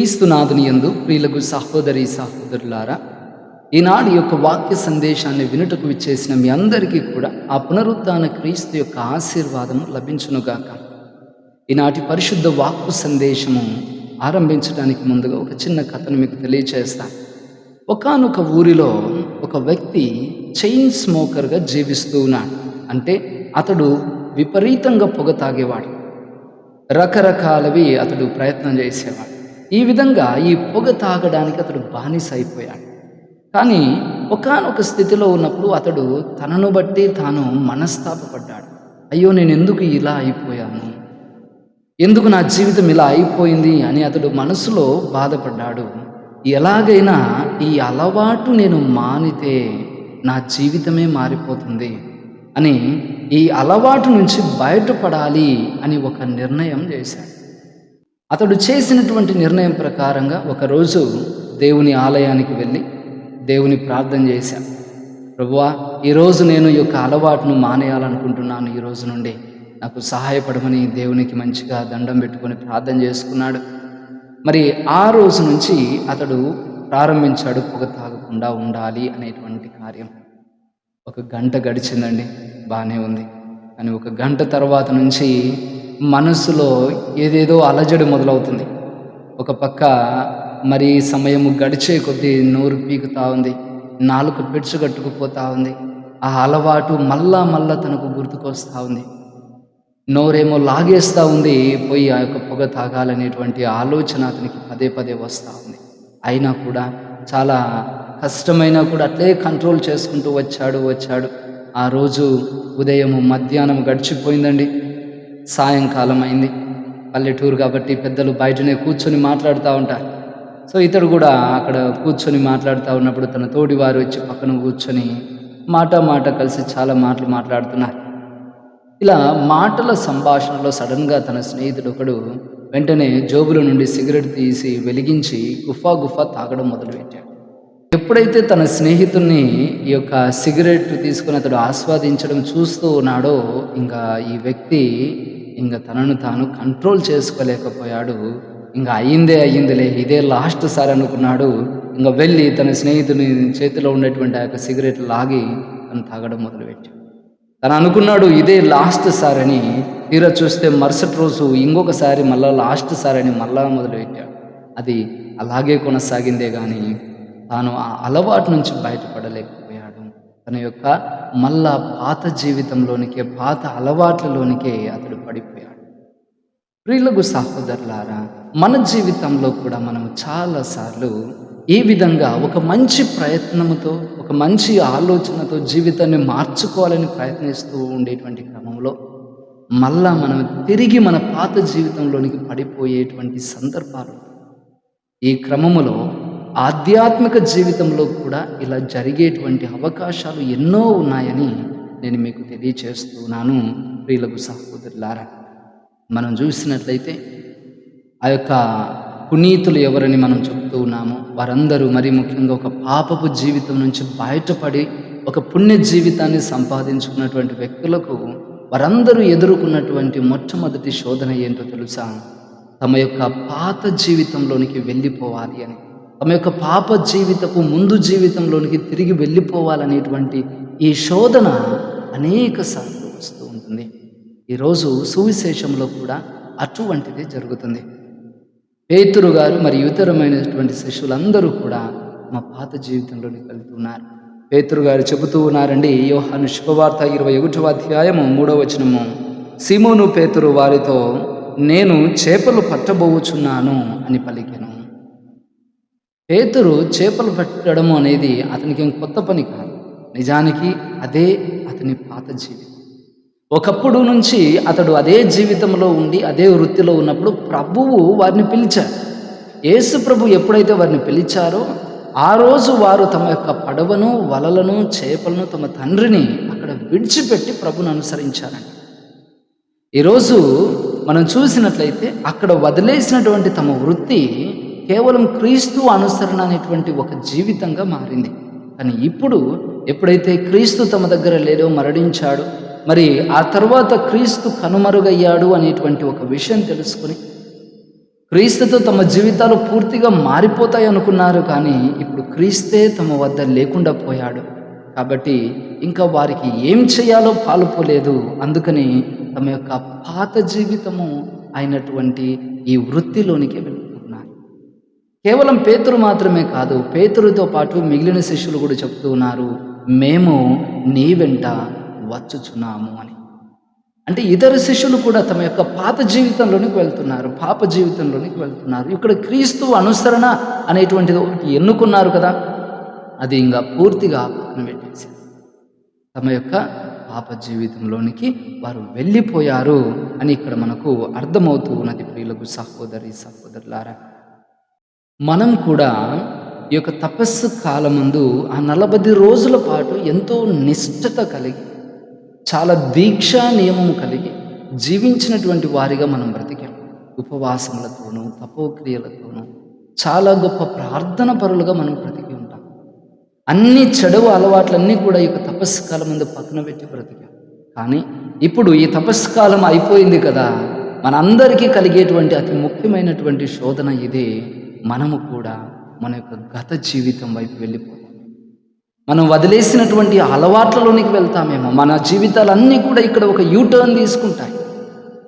క్రీస్తునాథుని యందు ప్రియులకు సహోదరి సహోదరులారా, ఈనాడు యొక్క వాక్య సందేశాన్ని వినుటకు విచ్చేసిన మీ అందరికీ కూడా ఆ పునరుత్థాన క్రీస్తు యొక్క ఆశీర్వాదము లభించునుగాక. ఈనాటి పరిశుద్ధ వాక్కు సందేశము ఆరంభించడానికి ముందుగా ఒక చిన్న కథను మీకు తెలియచేస్తాను. ఒకానొక ఊరిలో ఒక వ్యక్తి చైన్ స్మోకర్గా జీవిస్తూ ఉన్నాడు. అంటే అతడు విపరీతంగా పొగ తాగేవాడు. రకరకాలవి అతడు ప్రయత్నం చేసేవాడు. ఈ విధంగా ఈ పొగ తాగడానికి అతడు బానిస అయిపోయాడు. కానీ ఒకానొక స్థితిలో ఉన్నప్పుడు అతడు తనను బట్టి తాను మనస్తాపపడ్డాడు. అయ్యో, నేను ఎందుకు ఇలా అయిపోయాను, ఎందుకు నా జీవితం ఇలా అయిపోయింది అని అతడు మనసులో బాధపడ్డాడు. ఎలాగైనా ఈ అలవాటు నేను మానితే నా జీవితమే మారిపోతుంది అని, ఈ అలవాటు నుంచి బయటపడాలి అని ఒక నిర్ణయం చేశాడు. అతడు చేసినటువంటి నిర్ణయం ప్రకారంగా ఒకరోజు దేవుని ఆలయానికి వెళ్ళి దేవుని ప్రార్థన చేశాడు. ప్రభువా, ఈరోజు నేను ఈ యొక్క అలవాటును మానేయాలనుకుంటున్నాను, ఈ రోజు నుండి నాకు సహాయపడమని దేవునికి మంచిగా దండం పెట్టుకొని ప్రార్థన చేసుకున్నాడు. మరి ఆ రోజు నుంచి అతడు ప్రారంభించాడు పొగ తాగకుండా ఉండాలి అనేటువంటి కార్యం. ఒక గంట గడిచిందండి, బాగానే ఉంది. కానీ ఒక గంట తర్వాత నుంచి మనసులో ఏదేదో అలజడి మొదలవుతుంది. ఒక పక్క మరి సమయము గడిచే కొద్దీ నోరు పీకుతా ఉంది, నాలుక పెడుచుగట్టుకుపోతా ఉంది. ఆ అలవాటు మళ్ళా తనకు గుర్తుకొస్తూ ఉంది. నోరేమో లాగేస్తూ ఉంది, పోయి ఆ యొక్క పొగ తాగాలనేటువంటి ఆలోచన అతనికి పదే వస్తూ ఉంది. అయినా కూడా చాలా కష్టమైనా కూడా అట్లే కంట్రోల్ చేసుకుంటూ వచ్చాడు. ఆ రోజు ఉదయము మధ్యాహ్నం గడిచిపోయిందండి, సాయంకాలం అయింది. పల్లెటూరు కాబట్టి పెద్దలు బయటనే కూర్చొని మాట్లాడుతూ ఉంటారు. సో ఇతడు కూడా అక్కడ కూర్చొని మాట్లాడుతూ ఉన్నప్పుడు తన తోటి వారు వచ్చి పక్కన కూర్చొని మాట కలిసి చాలా మాటలు మాట్లాడుతున్నారు. ఇలా మాటల సంభాషణలో సడన్గా తన స్నేహితుడు ఒకడు వెంటనే జోబుల నుండి సిగరెట్ తీసి వెలిగించి గుఫా తాగడం మొదలుపెట్టాడు. ఎప్పుడైతే తన స్నేహితుడిని ఈ యొక్క సిగరెట్ తీసుకుని అతడు ఆస్వాదించడం చూస్తూ ఉన్నాడో, ఇంకా ఈ వ్యక్తి ఇంకా తనను తాను కంట్రోల్ చేసుకోలేకపోయాడు. ఇంకా అయ్యిందిలే, ఇదే లాస్ట్ సార్ అనుకున్నాడు. ఇంకా వెళ్ళి తన స్నేహితుని చేతిలో ఉన్నటువంటి ఆ యొక్క సిగరెట్ లాగి తను తాగడం మొదలుపెట్టాడు. తను అనుకున్నాడు ఇదే లాస్ట్ సార్ అని. తీరా చూస్తే మరుసటి రోజు ఇంకొకసారి మళ్ళా లాస్ట్ సార్ అని మళ్ళా మొదలుపెట్టాడు. అది అలాగే కొనసాగిందే కానీ తాను ఆ అలవాటు నుంచి బయటపడలేకపోయాడు. తన యొక్క మళ్ళా పాత జీవితంలోనికే, పాత అలవాట్లలోనికే అతడు పడిపోయాడు. ప్రియులకు సహోదరులారా, మన జీవితంలో కూడా మనం చాలాసార్లు ఈ విధంగా ఒక మంచి ప్రయత్నముతో, ఒక మంచి ఆలోచనతో జీవితాన్ని మార్చుకోవాలని ప్రయత్నిస్తూ ఉండేటువంటి క్రమంలో మళ్ళా మనం తిరిగి మన పాత జీవితంలోనికి పడిపోయేటువంటి సందర్భాలు. ఈ క్రమములో ఆధ్యాత్మిక జీవితంలో కూడా ఇలా జరిగేటువంటి అవకాశాలు ఎన్నో ఉన్నాయని నేను మీకు తెలియచేస్తున్నాను. ప్రియులకు సహోదరులారా, మనం చూసినట్లయితే ఆ యొక్క పునీతులు ఎవరని మనం చెప్తూ ఉన్నామో వారందరూ మరి ముఖ్యంగా ఒక పాపపు జీవితం నుంచి బయటపడి ఒక పుణ్య జీవితాన్ని సంపాదించుకున్నటువంటి వ్యక్తులకు వారందరూ ఎదుర్కొన్నటువంటి మొట్టమొదటి శోధన ఏంటో తెలుసా? తమ యొక్క పాత జీవితంలోనికి వెళ్ళిపోవాలి అని, తమ యొక్క పాప జీవితపు ముందు జీవితంలోనికి తిరిగి వెళ్ళిపోవాలనేటువంటి ఈ శోధన అనేక సార్లు వస్తూ ఉంటుంది. ఈరోజు సువిశేషంలో కూడా అటువంటిది జరుగుతుంది. పేతురు గారు మరి ఇతరమైనటువంటి శిష్యులందరూ కూడా మా పాత జీవితంలోనికి వెళ్తున్నారు. పేతురు గారు చెబుతూ ఉన్నారండి, యోహాను శుభవార్త 21వ అధ్యాయము 3వ వచనము, సీమోను పేతురు వారితో, నేను చేపలు పట్టబోచున్నాను అని పలికెను. పేతురు చేపలు పట్టడము అనేది అతనికి కొత్త పని కాదు. నిజానికి అదే అతని పాత జీవితం. ఒకప్పుడు నుంచి అతడు అదే జీవితంలో ఉండి అదే వృత్తిలో ఉన్నప్పుడు ప్రభువు వారిని పిలిచారు. యేసు ప్రభు ఎప్పుడైతే వారిని పిలిచారో ఆ రోజు వారు తమ యొక్క పడవను, వలలను, చేపలను, తమ తండ్రిని అక్కడ విడిచిపెట్టి ప్రభుని అనుసరించారండి. ఈరోజు మనం చూసినట్లయితే అక్కడ వదిలేసినటువంటి తమ వృత్తి కేవలం క్రీస్తు అనుసరణ అనేటువంటి ఒక జీవితంగా మారింది. కానీ ఇప్పుడు ఎప్పుడైతే క్రీస్తు తమ దగ్గర లేడో, మరణించాడు, మరి ఆ తర్వాత క్రీస్తు కనుమరుగయ్యాడు అనేటువంటి ఒక విషయం తెలుసుకుని క్రీస్తుతో తమ జీవితాలు పూర్తిగా మారిపోతాయి అనుకున్నారు, కానీ ఇప్పుడు క్రీస్తే తమ వద్ద లేకుండా పోయాడు. కాబట్టి ఇంకా వారికి ఏం చేయాలో పాలుపోలేదు. అందుకని తమ యొక్క పాత జీవితము అయినటువంటి ఈ వృత్తిలోనికి వెళ్ళిపోతున్నారు. కేవలం పేతురు మాత్రమే కాదు, పేతురుతో పాటు మిగిలిన శిష్యులు కూడా చెప్తూ ఉన్నారు, మేము నీ వెంట వచ్చుచున్నాము అని. అంటే ఇతర శిష్యులు కూడా తమ యొక్క పాత జీవితంలోనికి వెళ్తున్నారు, పాప జీవితంలోనికి వెళ్తున్నారు. ఇక్కడ క్రీస్తు అనుసరణ అనేటువంటిది ఒకటి ఎన్నుకున్నారు కదా, అది ఇంకా పూర్తిగా పక్కన పెట్టేసి తమ యొక్క పాప జీవితంలోనికి వారు వెళ్ళిపోయారు అని ఇక్కడ మనకు అర్థమవుతూ ఉన్నది. ప్రియులకు సహోదరి సహోదరులారా, మనం కూడా ఈ యొక్క తపస్సు కాలమందు ఆ 40 రోజుల పాటు ఎంతో నిష్ఠత కలిగి, చాలా దీక్షా నియమము కలిగి జీవించినటువంటి వారిగా మనం బ్రతికాం. ఉపవాసములతోనూ తపోక్రియలతోనూ చాలా గొప్ప ప్రార్థన పరులుగా మనం బ్రతికి ఉంటాం. అన్ని చెడు అలవాట్లన్నీ కూడా ఈ యొక్క తపస్సు కాలం ముందు పక్కన పెట్టి బ్రతికాం. కానీ ఇప్పుడు ఈ తపస్సు కాలం అయిపోయింది కదా, మనందరికీ కలిగేటువంటి అతి ముఖ్యమైనటువంటి శోధన ఇదే. మనము కూడా మన యొక్క గత జీవితం వైపు వెళ్ళిపోతాం. మనం వదిలేసినటువంటి అలవాట్లలోనికి వెళ్తామేమో. మన జీవితాలన్నీ కూడా ఇక్కడ ఒక యూటర్న్ తీసుకుంటాయి.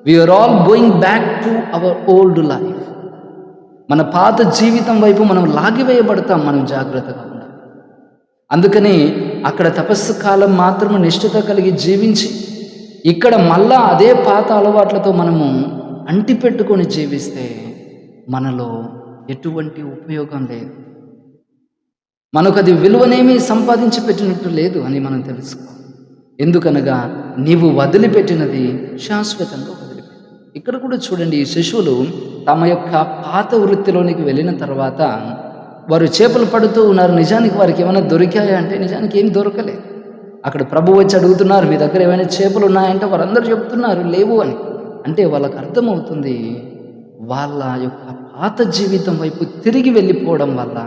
We are all going back to our old life. మన పాత జీవితం వైపు మనం లాగివేయబడతాం. మనం జాగ్రత్తగా ఉండాలి. అందుకని అక్కడ తపస్సు కాలం మాత్రము నిష్ఠత కలిగి జీవించి, ఇక్కడ మళ్ళా అదే పాత అలవాట్లతో మనము అంటిపెట్టుకొని జీవిస్తే మనలో ఎటువంటి ఉపయోగం లేదు. మనకు అది విలువనేమీ సంపాదించి పెట్టినట్టు లేదు అని మనం తెలుసుకోవాలి. ఎందుకనగా నీవు వదిలిపెట్టినది శాశ్వతంగా వదిలిపెట్టి. ఇక్కడ కూడా చూడండి, ఈ శిశువులు తమ యొక్క పాత వృత్తిలోనికి వెళ్ళిన తర్వాత వారు చేపలు పడుతూ ఉన్నారు. నిజానికి వారికి ఏమైనా దొరికాయా అంటే నిజానికి ఏం దొరకలేదు. అక్కడ ప్రభు వచ్చి అడుగుతున్నారు, మీ దగ్గర ఏమైనా చేపలు ఉన్నాయంటే వారందరూ చెప్తున్నారు లేవు అని. అంటే వాళ్ళకు అర్థమవుతుంది, వాళ్ళ యొక్క పాత జీవితం వైపు తిరిగి వెళ్ళిపోవడం వల్ల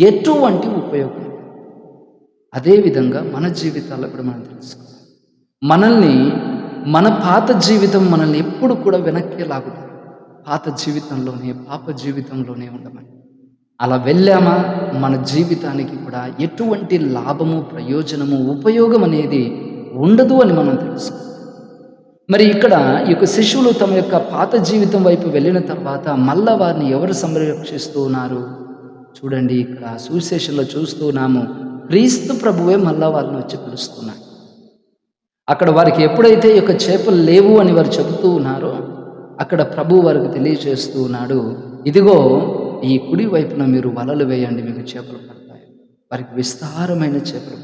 ఎటువంటి ఉపయోగం. అదేవిధంగా మన జీవితాల్లో కూడా మనం తెలుసుకోవాలి, మనల్ని మన పాత జీవితం మనల్ని ఎప్పుడు కూడా వెనక్కి లాగుతుంది. పాత జీవితంలోనే పాప జీవితంలోనే ఉండమని. అలా వెళ్ళామా మన జీవితానికి కూడా ఎటువంటి లాభము, ప్రయోజనము, ఉపయోగం అనేది ఉండదు అని మనం తెలుసుకోవాలి. మరి ఇక్కడ ఈ యొక్క శిశువులు తమ యొక్క పాత జీవితం వైపు వెళ్ళిన తర్వాత మళ్ళా వారిని ఎవరు సంరక్షిస్తూ ఉన్నారు? చూడండి, ఇక్కడ సువిశేషంలో చూస్తూ ఉన్నాము, క్రీస్తు ప్రభువే మళ్ళా వారిని వచ్చి పిలుస్తున్నారు. అక్కడ వారికి ఎప్పుడైతే ఈ యొక్క చేపలు లేవు అని వారు చెబుతూ ఉన్నారో, అక్కడ ప్రభు వారికి తెలియజేస్తూ ఉన్నాడు, ఇదిగో ఈ కుడి వైపున మీరు వలలు వేయండి, మీకు చేపలు పడతాయి. వారికి విస్తారమైన చేపలు.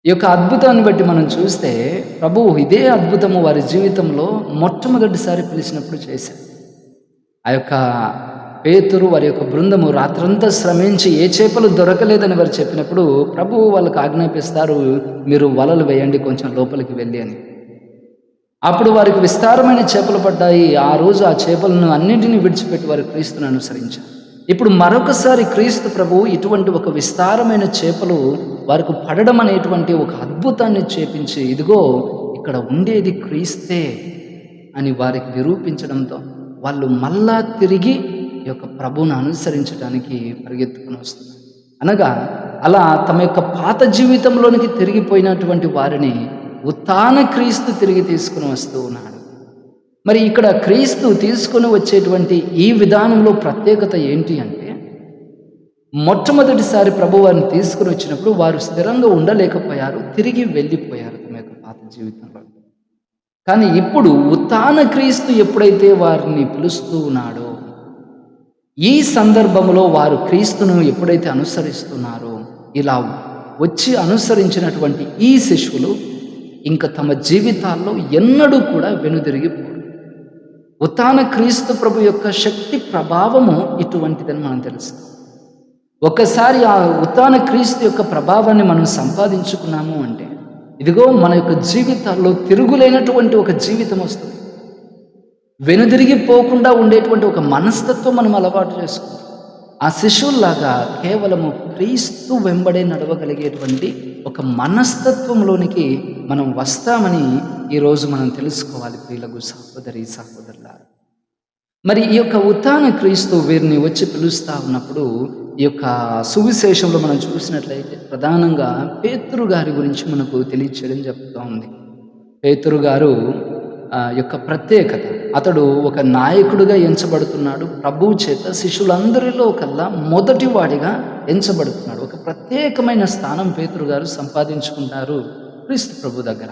ఈ యొక్క అద్భుతాన్ని బట్టి మనం చూస్తే ప్రభువు ఇదే అద్భుతము వారి జీవితంలో మొట్టమొదటిసారి పిలిచినప్పుడు చేశారు. ఆ యొక్క పేతురు వారి యొక్క బృందము రాత్రంతా శ్రమించి ఏ చేపలు దొరకలేదని వారు చెప్పినప్పుడు ప్రభువు వాళ్ళకు ఆజ్ఞాపిస్తారు, మీరు వలలు వేయండి కొంచెం లోపలికి వెళ్ళి అని. అప్పుడు వారికి విస్తారమైన చేపలు పడ్డాయి. ఆ రోజు ఆ చేపలను అన్నింటినీ విడిచిపెట్టి వారు క్రీస్తును అనుసరించారు. ఇప్పుడు మరొకసారి క్రీస్తు ప్రభువు ఇటువంటి ఒక విస్తారమైన చేపలు వారికి పడడం అనేటువంటి ఒక అద్భుతాన్ని చేపించి, ఇదిగో ఇక్కడ ఉండేది క్రీస్తే అని వారికి నిరూపించడంతో వాళ్ళు మళ్ళా తిరిగి ఈ యొక్క ప్రభువును అనుసరించడానికి పరిగెత్తుకుని వస్తున్నారు. అనగా అలా తమ యొక్క పాత జీవితంలోనికి తిరిగిపోయినటువంటి వారిని ఉత్థాన క్రీస్తు తిరిగి తీసుకుని వస్తూ ఉన్నాడు. మరి ఇక్కడ క్రీస్తు తీసుకుని వచ్చేటువంటి ఈ విధానంలో ప్రత్యేకత ఏంటి అంటే, మొట్టమొదటిసారి ప్రభు వారిని తీసుకుని వచ్చినప్పుడు వారు స్థిరంగా ఉండలేకపోయారు, తిరిగి వెళ్ళిపోయారు తమ యొక్క పాత జీవితంలో. కానీ ఇప్పుడు ఉత్థాన క్రీస్తు ఎప్పుడైతే వారిని పిలుస్తూ ఉన్నాడో, ఈ సందర్భంలో వారు క్రీస్తును ఎప్పుడైతే అనుసరిస్తున్నారో, ఇలా వచ్చి అనుసరించినటువంటి ఈ శిష్యులు ఇంకా తమ జీవితాల్లో ఎన్నడూ కూడా వెనుదిరిగిపోరు. ఉత్థాన క్రీస్తు ప్రభు యొక్క శక్తి ప్రభావము ఇటువంటిదని మనం తెలుసు. ఒకసారి ఆ ఉత్థాన క్రీస్తు యొక్క ప్రభావాన్ని మనం సంపాదించుకున్నాము అంటే, ఇదిగో మన యొక్క జీవితాల్లో తిరుగులేనటువంటి ఒక జీవితం వస్తుంది. వెనుదిరిగిపోకుండా ఉండేటువంటి ఒక మనస్తత్వం మనం అలవాటు చేసుకుంటాం. ఆ శిశువుల్లాగా కేవలము క్రీస్తు వెంబడే నడవగలిగేటువంటి ఒక మనస్తత్వంలోనికి మనం వస్తామని ఈరోజు మనం తెలుసుకోవాలి. ప్రియులకు సహోదరి సహోదరులారా, మరి ఈ యొక్క ఉత్థాన క్రీస్తు వీరిని వచ్చి పిలుస్తా ఉన్నప్పుడు ఈ యొక్క సువిశేషంలో మనం చూసినట్లయితే ప్రధానంగా పేతురు గారి గురించి మనకు తెలియచేయడం జరుగుతూ ఉంది. పేతురు గారు యొక్క ప్రత్యేకత, అతడు ఒక నాయకుడిగా ఎంచబడుతున్నాడు. ప్రభువు చేత శిష్యులందరిలో కల్లా మొదటి వాడిగా ఎంచబడుతున్నాడు. ఒక ప్రత్యేకమైన స్థానం పేతురు గారు సంపాదించుకుంటారు క్రీస్తు ప్రభు దగ్గర.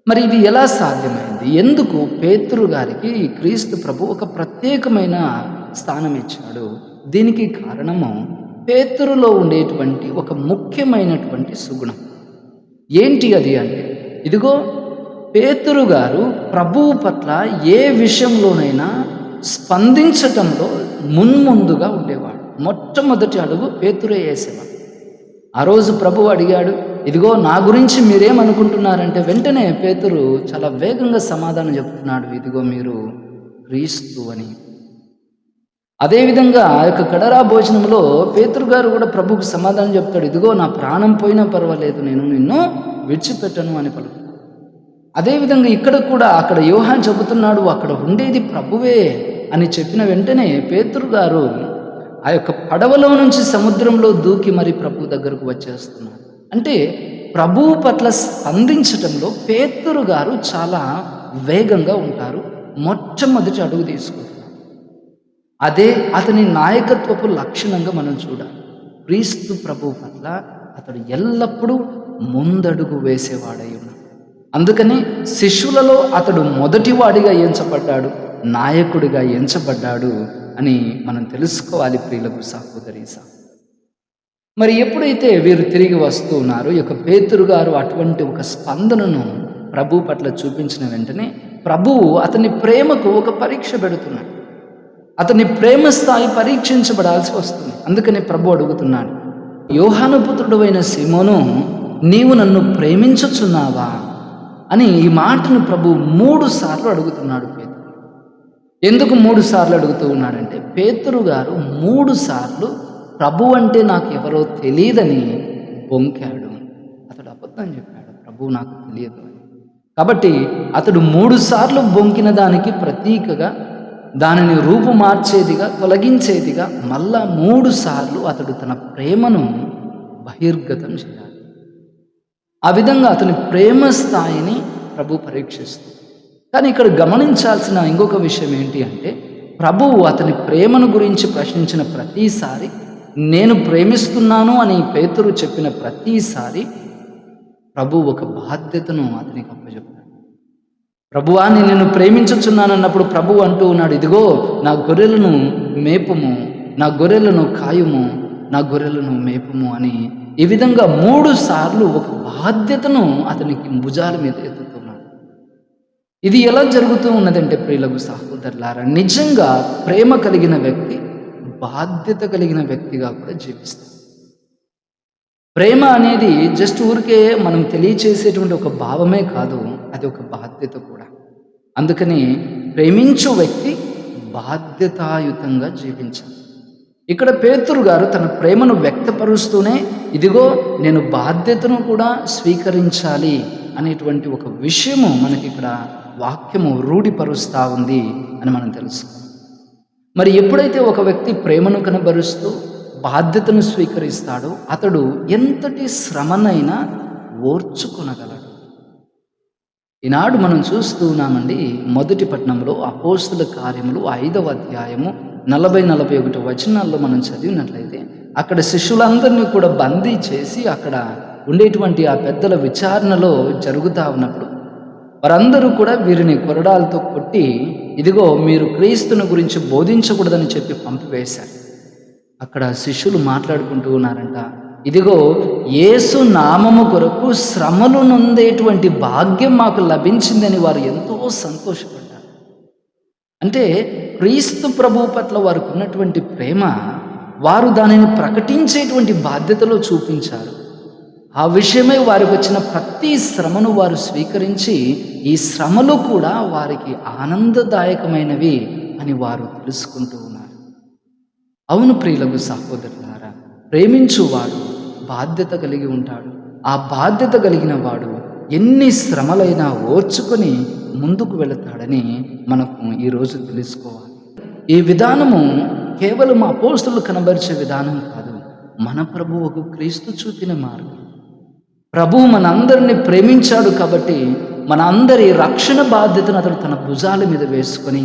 మరి ఇది ఎలా సాధ్యమైంది? ఎందుకు పేతురు గారికి క్రీస్తు ప్రభు ఒక ప్రత్యేకమైన స్థానం ఇచ్చాడు? దీనికి కారణము పేతురులో ఉండేటువంటి ఒక ముఖ్యమైనటువంటి సుగుణం. ఏంటి అది అంటే, ఇదిగో పేతురు గారు ప్రభువు పట్ల ఏ విషయంలోనైనా స్పందించటంలో మున్ముందుగా ఉండేవాడు. మొట్టమొదటి అడుగు పేతురే వేసేవాడు. ఆ రోజు ప్రభువు అడిగాడు, ఇదిగో నా గురించి మీరేమనుకుంటున్నారంటే వెంటనే పేతురు చాలా వేగంగా సమాధానం చెప్తున్నాడు, ఇదిగో మీరు క్రీస్తు అని. అదేవిధంగా ఆ యొక్క కడరా భోజనంలో పేతురు గారు కూడా ప్రభువుకు సమాధానం చెప్తాడు, ఇదిగో నా ప్రాణం పోయినా పర్వాలేదు, నేను నిన్ను విడిచిపెట్టను అని పలుకుతాడు. అదేవిధంగా ఇక్కడ కూడా అక్కడ యోహాను చెబుతున్నాడు, అక్కడ ఉండేది ప్రభువే అని చెప్పిన వెంటనే పేతురు గారు ఆ యొక్క పడవలో నుంచి సముద్రంలో దూకి మరి ప్రభు దగ్గరకు వచ్చేస్తున్నాడు. అంటే ప్రభువు పట్ల స్పందించటంలో పేతురు గారు చాలా వేగంగా ఉంటారు. మొట్టమొదటి అడుగు తీసుకుంటున్నారు. అదే అతని నాయకత్వపు లక్షణంగా మనం చూడాలి. క్రీస్తు ప్రభువు పట్ల అతడు ఎల్లప్పుడూ ముందడుగు వేసేవాడై ఉన్నాడు. అందుకని శిష్యులలో అతడు మొదటివాడిగా ఎంచబడ్డాడు, నాయకుడిగా ఎంచబడ్డాడు అని మనం తెలుసుకోవాలి ప్రియులకు సహోదరి. మరి ఎప్పుడైతే వీరు తిరిగి వస్తూ ఉన్నారో ఈ యొక్క పేతురు గారు అటువంటి ఒక స్పందనను ప్రభు పట్ల చూపించిన వెంటనే ప్రభువు అతని ప్రేమకు ఒక పరీక్ష పెడుతున్నాడు. అతని ప్రేమ స్థాయి పరీక్షించబడాల్సి వస్తుంది. అందుకని ప్రభు అడుగుతున్నాడు, యోహాను పుత్రుడు అయిన సీమోను, నీవు నన్ను ప్రేమించుచున్నావా అని ఈ మాటను ప్రభు 3 సార్లు అడుగుతున్నాడు. పేతురు ఎందుకు 3 సార్లు అడుగుతూ ఉన్నాడంటే, పేతురు గారు 3 సార్లు ప్రభు అంటే నాకు ఎవరో తెలియదని బొంకాడు. అతడు అబద్ధం చెప్పాడు, ప్రభు నాకు తెలియదు అని. కాబట్టి అతడు 3 సార్లు బొంకిన దానికి ప్రతీకగా, దానిని రూపు మార్చేదిగా, తొలగించేదిగా మళ్ళా 3 సార్లు అతడు తన ప్రేమను బహిర్గతం చేయాలి. ఆ విధంగా అతని ప్రేమ స్థాయిని ప్రభు పరీక్షిస్తుంది. కానీ ఇక్కడ గమనించాల్సిన ఇంకొక విషయం ఏంటి అంటే, ప్రభువు అతని ప్రేమను గురించి ప్రశ్నించిన ప్రతిసారి, నేను ప్రేమిస్తున్నాను అని పేతురు చెప్పిన ప్రతిసారి ప్రభు ఒక బాధ్యతను అతనికి అప్పచెప్పాడు. ప్రభువా, నేను నిన్ను ప్రేమించుచున్నానన్నప్పుడు ప్రభు అంటూ ఉన్నాడు, ఇదిగో నా గొర్రెలను మేపుము, నా గొర్రెలను కాయుము, నా గొర్రెలను మేపుము అని ఈ విధంగా 3 సార్లు ఒక బాధ్యతను అతనికి భుజాల మీద ఎత్తుతున్నాడు. ఇది ఎలా జరుగుతూ ఉన్నదంటే ప్రియులకు సహోదరులారా, నిజంగా ప్రేమ కలిగిన వ్యక్తి బాధ్యత కలిగిన వ్యక్తిగా కూడా జీవిస్తాడు. ప్రేమ అనేది జస్ట్ ఊరికే మనం తెలియచేసేటువంటి ఒక భావమే కాదు, అది ఒక బాధ్యత కూడా. అందుకని ప్రేమించు వ్యక్తి బాధ్యతాయుతంగా జీవించాలి. ఇక్కడ పేతురు గారు తన ప్రేమను వ్యక్తపరుస్తూనే, ఇదిగో నేను బాధ్యతను కూడా స్వీకరించాలి అనేటువంటి ఒక విషయము మనకి ఇక్కడ వాక్యము రూఢిపరుస్తూ ఉంది అని మనం తెలుసు. మరి ఎప్పుడైతే ఒక వ్యక్తి ప్రేమను కనబరుస్తూ బాధ్యతను స్వీకరిస్తాడో అతడు ఎంతటి శ్రమనైనా ఓర్చుకొనగలడు. ఈనాడు మనం చూస్తూ ఉన్నామండి, మొదటి పట్టణంలో అపోస్తుల కార్యములు 5వ అధ్యాయము 40-41 వచనాల్లో మనం చదివినట్లయితే అక్కడ శిష్యులందరినీ కూడా బందీ చేసి అక్కడ ఉండేటువంటి ఆ పెద్దల విచారణలో జరుగుతూ ఉన్నప్పుడు వారందరూ కూడా వీరిని కొరడాలతో కొట్టి, ఇదిగో మీరు క్రీస్తుని గురించి బోధించకూడదని చెప్పి పంపివేశారు. అక్కడ శిష్యులు మాట్లాడుకుంటూ ఉన్నారంట, ఇదిగో యేసు నామము కొరకు శ్రమలు నొందేటువంటి భాగ్యం మాకు లభించిందని వారు ఎంతో సంతోషపడ్డారు. అంటే క్రీస్తు ప్రభువు పట్ల వారికి ఉన్నటువంటి ప్రేమ, వారు దానిని ప్రకటించేటువంటి బాధ్యతలో చూపించారు. ఆ విషయమై వారికి వచ్చిన ప్రతి శ్రమను వారు స్వీకరించి, ఈ శ్రమలు కూడా వారికి ఆనందదాయకమైనవి అని వారు తెలుసుకుంటూ ఉన్నారు. అవును ప్రియులకు సహోదరులారా, ప్రేమించువాడు బాధ్యత కలిగి ఉంటాడు. ఆ బాధ్యత కలిగిన వాడు ఎన్ని శ్రమలైనా ఓర్చుకొని ముందుకు వెళతాడని మనకు ఈరోజు తెలుసుకోవాలి. ఈ విధానము కేవలం అపోస్తలులు కనబరిచే విధానం కాదు, మన ప్రభువుకు క్రీస్తు చూపిన మార్గం. ప్రభువు మనందరినీ ప్రేమించాడు కాబట్టి మన అందరి రక్షణ బాధ్యతను అతడు తన భుజాల మీద వేసుకొని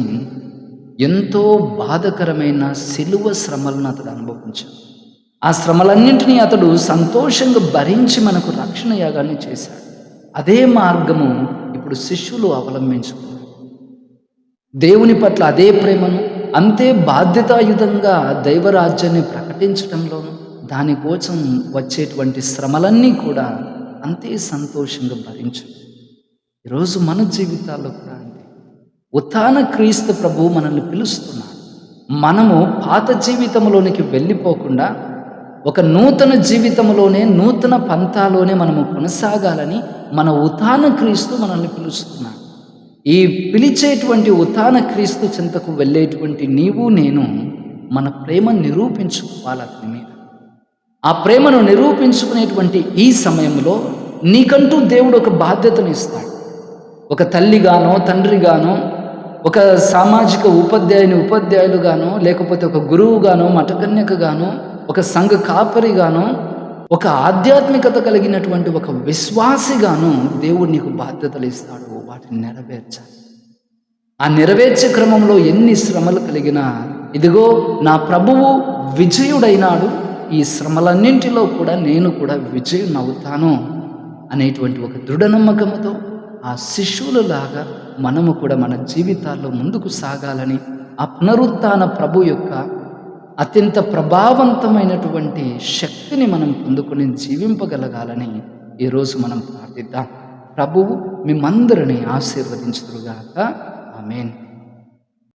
ఎంతో బాధకరమైన శిలువ శ్రమలను అతడు అనుభవించాడు. ఆ శ్రమలన్నింటినీ అతడు సంతోషంగా భరించి మనకు రక్షణ యాగాన్ని చేశాడు. అదే మార్గము ఇప్పుడు శిష్యులు అవలంబించుకున్నారు. దేవుని పట్ల అదే ప్రేమను, అంతే బాధ్యతాయుతంగా దైవరాజ్యాన్ని ప్రకటించడంలోనూ, దానికోసం వచ్చేటువంటి శ్రమలన్నీ కూడా అంతే సంతోషంగా భరించారు. ఈరోజు మన జీవితాల్లో కూడా అంతే. ఉత్థాన క్రీస్తు ప్రభువు మనల్ని పిలుస్తున్నాడు. మనము పాత జీవితంలోనికి వెళ్ళిపోకుండా ఒక నూతన జీవితంలోనే, నూతన పంథాలోనే మనము కొనసాగాలని మన ఉత్థాన క్రీస్తు మనల్ని పిలుస్తున్నాడు. ఈ పిలిచేటువంటి ఉత్థాన క్రీస్తు చెంతకు వెళ్ళేటువంటి నీవు నేను మన ప్రేమ నిరూపించుకోవాలి అతని మీద. ఆ ప్రేమను నిరూపించుకునేటువంటి ఈ సమయంలో నీకంటూ దేవుడు ఒక బాధ్యతను ఇస్తాడు. ఒక తల్లిగానో, తండ్రిగానో, ఒక సామాజిక ఉపాధ్యాయులుగానో, లేకపోతే ఒక గురువుగానో, మఠకన్యకగానో, ఒక సంఘ కాపరిగానో, ఒక ఆధ్యాత్మికత కలిగినటువంటి ఒక విశ్వాసిగాను దేవుడు నీకు బాధ్యతలు ఇస్తాడు. వాటిని నెరవేర్చాలి. ఆ నెరవేర్చే క్రమంలో ఎన్ని శ్రమలు కలిగినా, ఇదిగో నా ప్రభువు విజయుడైనాడు, ఈ శ్రమలన్నింటిలో కూడా నేను కూడా విజయునవుతాను అనేటువంటి ఒక దృఢ నమ్మకంతో ఆ శిష్యులలాగా మనము కూడా మన జీవితాల్లో ముందుకు సాగాలని, ఆ పునరుత్థాన ప్రభు యొక్క అత్యంత ప్రభావవంతమైనటువంటి శక్తిని మనం పొందుకొని జీవింపగలగాలని ఈరోజు మనం ప్రార్థిద్దాం. ప్రభువు మిమ్మందరినీ ఆశీర్వదించుదురుగాక. ఆమేన్.